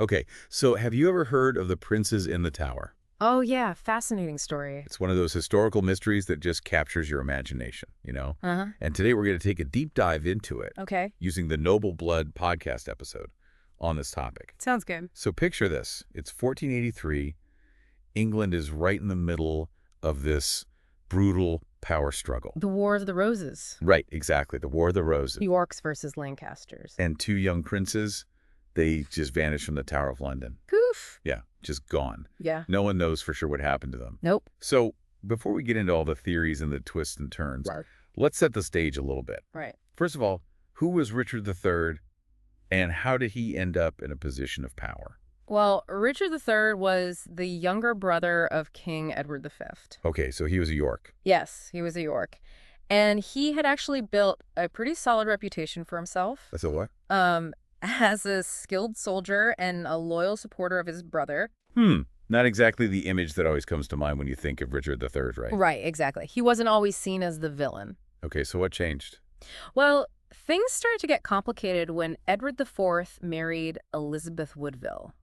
Okay, so have you ever heard of the Princes in the Tower? Oh, yeah. Fascinating story. It's one of those historical mysteries that just captures your imagination, you know? Uh-huh. And today we're going to take a deep dive into it Okay. using the Noble Blood podcast episode on this topic. Sounds good. So picture this. It's 1483. England is right in the middle of this brutal power struggle. The War of the Roses. Right, exactly. The War of the Roses. Yorks versus Lancasters. And two young princes, they just vanished from the Tower of London. Poof. Yeah, just gone. Yeah. No one knows for sure what happened to them. Nope. So before we get into all the theories and the twists and turns, let's set the stage a little bit. Right. First of all, who was Richard III and how did he end up in a position of power? Well, Richard III was the younger brother of King Edward V. Okay, so he was a York. Yes, he was a York. And he had actually built a pretty solid reputation for himself. That's a what? As a skilled soldier and a loyal supporter of his brother. Not exactly the image that always comes to mind when you think of Richard III, right? Right, exactly. He wasn't always seen as the villain. Okay, so what changed? Well, things started to get complicated when Edward IV married Elizabeth Woodville.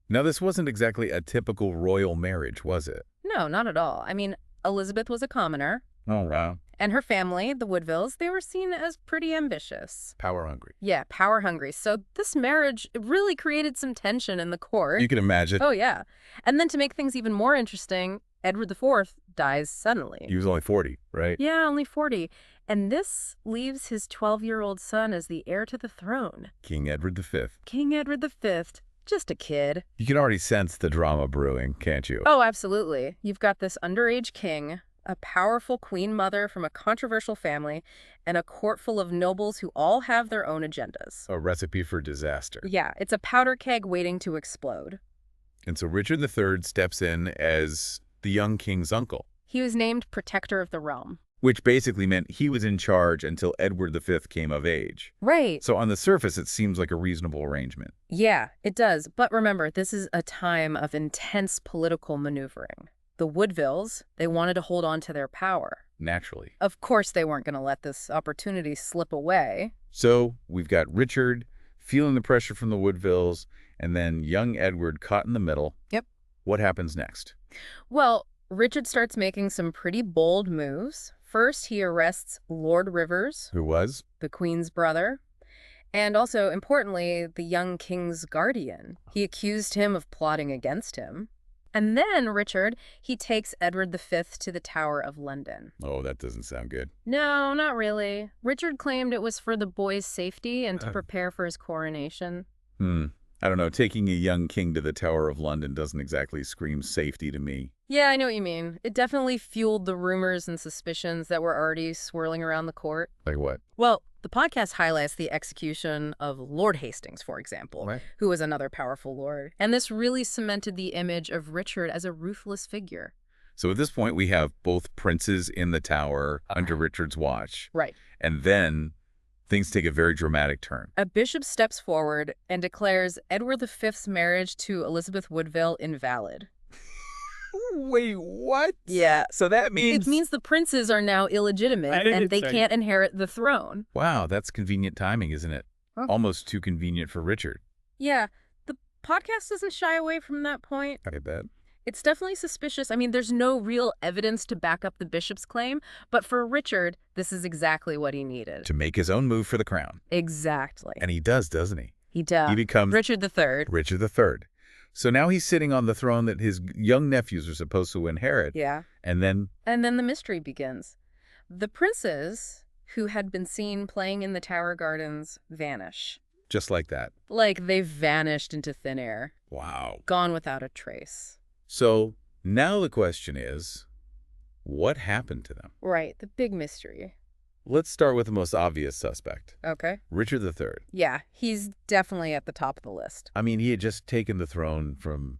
Now, this wasn't exactly a typical royal marriage, was it? No, not at all. I mean, Elizabeth was a commoner. Oh, wow. And her family, the Woodvilles, they were seen as pretty ambitious. Power hungry. Yeah, power hungry. So this marriage really created some tension in the court. You can imagine. Oh, yeah. And then to make things even more interesting, Edward IV dies suddenly. He was only 40, right? Yeah, only 40. And this leaves his 12-year-old son as the heir to the throne. King Edward V. King Edward V, just a kid. You can already sense the drama brewing, can't you? Oh, absolutely. You've got this underage king, a powerful queen mother from a controversial family, and a court full of nobles who all have their own agendas. A recipe for disaster. Yeah, it's a powder keg waiting to explode. And so Richard III steps in as the young king's uncle, He was named Protector of the Realm. which basically meant he was in charge until Edward V came of age. Right. So on the surface, it seems like a reasonable arrangement. Yeah, it does. But remember, this is a time of intense political maneuvering. The Woodvilles, they wanted to hold on to their power. Naturally. Of course, they weren't going to let this opportunity slip away. So we've got Richard feeling the pressure from the Woodvilles, and then young Edward caught in the middle. Yep. What happens next? Well, Richard starts making some pretty bold moves. First, he arrests Lord Rivers, Who was? the Queen's brother, and also, importantly, the young king's guardian. He accused him of plotting against him. And then Richard, he takes Edward V to the Tower of London. Oh, that doesn't sound good. No, not really. Richard claimed it was for the boy's safety and to prepare for his coronation. I don't know. Taking a young king to the Tower of London doesn't exactly scream safety to me. Yeah, I know what you mean. It definitely fueled the rumors and suspicions that were already swirling around the court. Like what? Well, the podcast highlights the execution of Lord Hastings, for example, What? who was another powerful lord. And this really cemented the image of Richard as a ruthless figure. So at this point, we have both princes in the tower under Richard's watch. Right. And then things take a very dramatic turn. A bishop steps forward and declares Edward V's marriage to Elizabeth Woodville invalid. Wait, what? Yeah. So that It means the princes are now illegitimate and they can't inherit the throne. Wow, that's convenient timing, isn't it? Huh? Almost too convenient for Richard. Yeah, the podcast doesn't shy away from that point. I bet. It's definitely suspicious. I mean, there's no real evidence to back up the bishop's claim, but for Richard, this is exactly what he needed. To make his own move for the crown. Exactly. And he does, doesn't he? He does. He becomes Richard III. Richard III. So now he's sitting on the throne that his young nephews are supposed to inherit. Yeah. And then And then the mystery begins. The princes, who had been seen playing in the Tower Gardens, vanish. just like that. Like they've vanished into thin air, Wow. gone without a trace. So now the question is, what happened to them? Right, the big mystery. Let's start with the most obvious suspect, Okay. Richard III. Yeah, he's definitely at the top of the list. I mean, he had just taken the throne from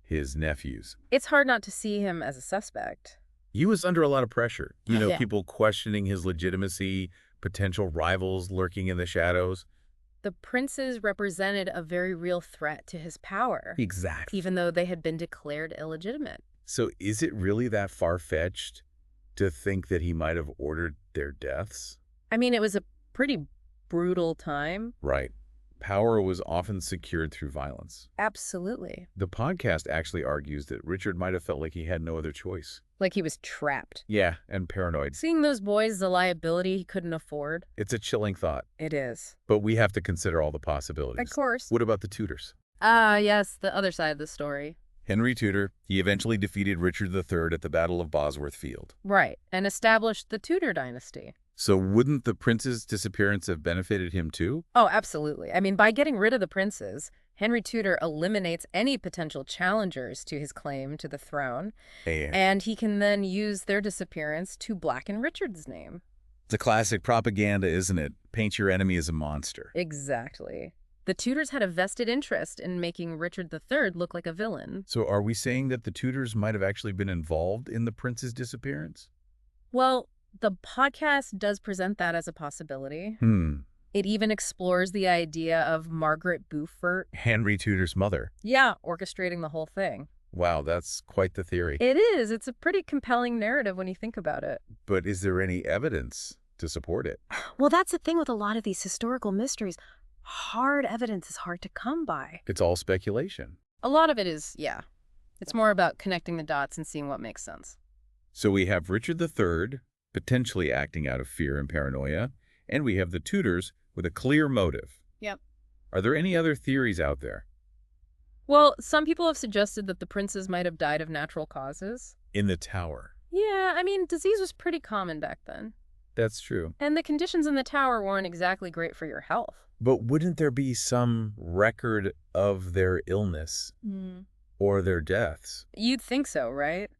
his nephews. It's hard not to see him as a suspect. He was under a lot of pressure. Yeah. People questioning his legitimacy, potential rivals lurking in the shadows. The princes represented a very real threat to his power, Exactly. even though they had been declared illegitimate. So is it really that far-fetched to think that he might have ordered their deaths? I mean, it was a pretty brutal time. Right. Power was often secured through violence. Absolutely. The podcast actually argues that Richard might have felt like he had no other choice. Like he was trapped. Yeah, and paranoid. Seeing those boys as a liability he couldn't afford. It's a chilling thought, It is. but we have to consider all the possibilities. Of course. What about the Tudors? Ah, yes, the other side of the story. Henry Tudor, he eventually defeated Richard III at the Battle of Bosworth Field. Right, and established the Tudor dynasty. So wouldn't the prince's disappearance have benefited him too? Oh, absolutely. I mean, by getting rid of the princes, Henry Tudor eliminates any potential challengers to his claim to the throne, and he can then use their disappearance to blacken Richard's name. It's a classic propaganda, isn't it? Paint your enemy as a monster. Exactly. The Tudors had a vested interest in making Richard III look like a villain. So are we saying that the Tudors might have actually been involved in the prince's disappearance? Well, the podcast does present that as a possibility. It even explores the idea of Margaret Beaufort. Henry Tudor's mother. Yeah, orchestrating the whole thing. Wow, that's quite the theory. It is. It's a pretty compelling narrative when you think about it. But is there any evidence to support it? Well, that's the thing with a lot of these historical mysteries. Hard evidence is hard to come by. It's all speculation. A lot of it is, yeah. It's more about connecting the dots and seeing what makes sense. So we have Richard III potentially acting out of fear and paranoia, and we have the Tudors with a clear motive. Yep. Are there any other theories out there? Well, some people have suggested that the princes might have died of natural causes. In the tower. Yeah, I mean, disease was pretty common back then. That's true. And the conditions in the tower weren't exactly great for your health. But wouldn't there be some record of their illness or their deaths? You'd think so, right?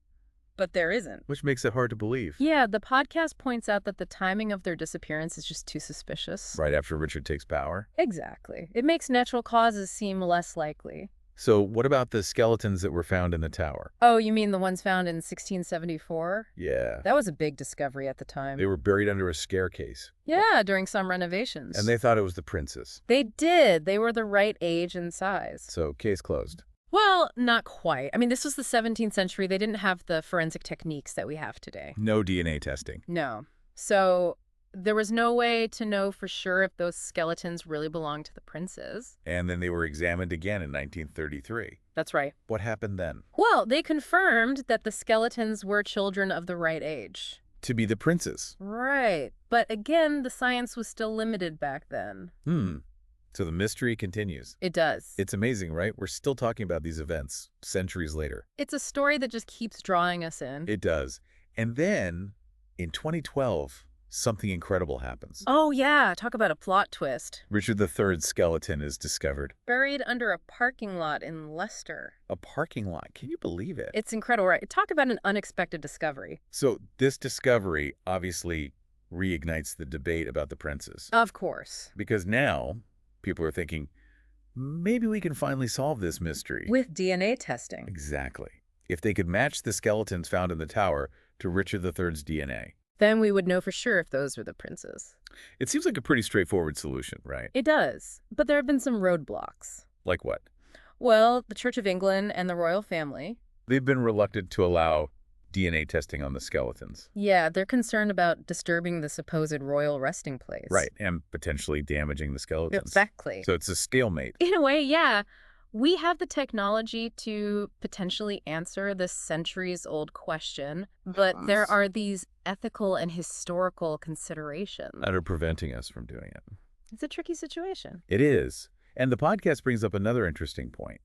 But there isn't. Which makes it hard to believe. Yeah, the podcast points out that the timing of their disappearance is just too suspicious. Right after Richard takes power? Exactly. It makes natural causes seem less likely. So what about the skeletons that were found in the tower? Oh, you mean the ones found in 1674? Yeah. That was a big discovery at the time. They were buried under a staircase. Yeah, during some renovations. And they thought it was the princes. They did. They were the right age and size. So case closed. Well, not quite. I mean, this was the 17th century. They didn't have the forensic techniques that we have today. No DNA testing. No. So there was no way to know for sure if those skeletons really belonged to the princes. And then they were examined again in 1933. That's right. What happened then? Well, they confirmed that the skeletons were children of the right age. To be the princes. Right. But again, the science was still limited back then. So the mystery continues. It does. It's amazing, right? We're still talking about these events centuries later. It's a story that just keeps drawing us in. It does. And then, in 2012, something incredible happens. Oh, yeah. Talk about a plot twist. Richard III's skeleton is discovered. Buried under a parking lot in Leicester. A parking lot. Can you believe it? It's incredible, right? Talk about an unexpected discovery. So this discovery obviously reignites the debate about the princes. Of course. Because now people are thinking, maybe we can finally solve this mystery. With DNA testing. Exactly. If they could match the skeletons found in the tower to Richard III's DNA. Then we would know for sure if those were the princes. It seems like a pretty straightforward solution, right? It does. But there have been some roadblocks. Like what? Well, the Church of England and the royal family. They've been reluctant to allow DNA testing on the skeletons. Yeah, they're concerned about disturbing the supposed royal resting place. Right, and potentially damaging the skeletons. Exactly. So it's a stalemate. In a way, yeah. We have the technology to potentially answer this centuries-old question, but there are these ethical and historical considerations. That are preventing us from doing it. It's a tricky situation. It is. And the podcast brings up another interesting point.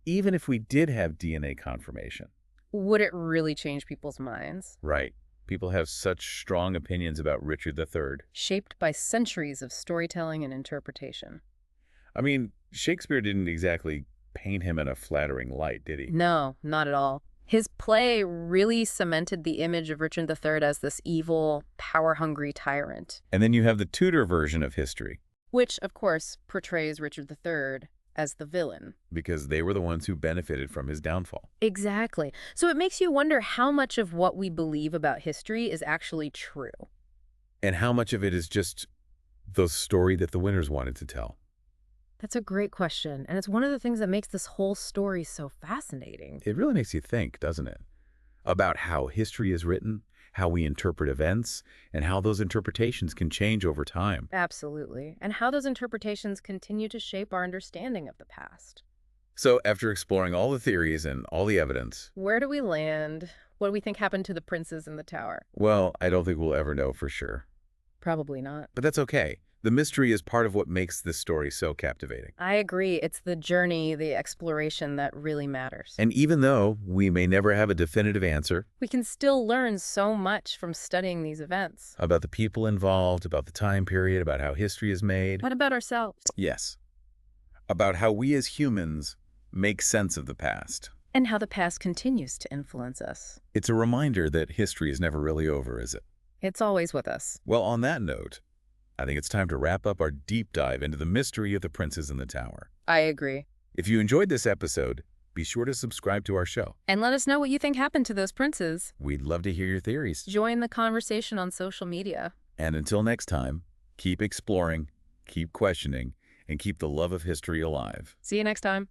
Even if we did have DNA confirmation. Would it really change people's minds? Right. People have such strong opinions about Richard III. Shaped by centuries of storytelling and interpretation. I mean, Shakespeare didn't exactly paint him in a flattering light, did he? No, not at all. His play really cemented the image of Richard III as this evil, power-hungry tyrant. And then you have the Tudor version of history. Which, of course, portrays Richard III as the villain. Because they were the ones who benefited from his downfall. Exactly. So it makes you wonder how much of what we believe about history is actually true. And how much of it is just the story that the winners wanted to tell. That's a great question, and it's one of the things that makes this whole story so fascinating. It really makes you think, doesn't it? About how history is written, how we interpret events, and how those interpretations can change over time. Absolutely. And how those interpretations continue to shape our understanding of the past. So after exploring all the theories and all the evidence, Where do we land? What do we think happened to the princes in the tower? well, I don't think we'll ever know for sure. Probably not. But that's okay. The mystery is part of what makes this story so captivating. I agree. It's the journey, the exploration that really matters. And even though we may never have a definitive answer We can still learn so much from studying these events. about the people involved, about the time period, about how history is made, What about ourselves? yes, about how we as humans make sense of the past. And how the past continues to influence us. It's a reminder that history is never really over, is it? It's always with us. Well, on that note, I think it's time to wrap up our deep dive into the mystery of the princes in the tower. I agree. If you enjoyed this episode, be sure to subscribe to our show. And let us know what you think happened to those princes. We'd love to hear your theories. Join the conversation on social media. And until next time, keep exploring, keep questioning, and keep the love of history alive. See you next time.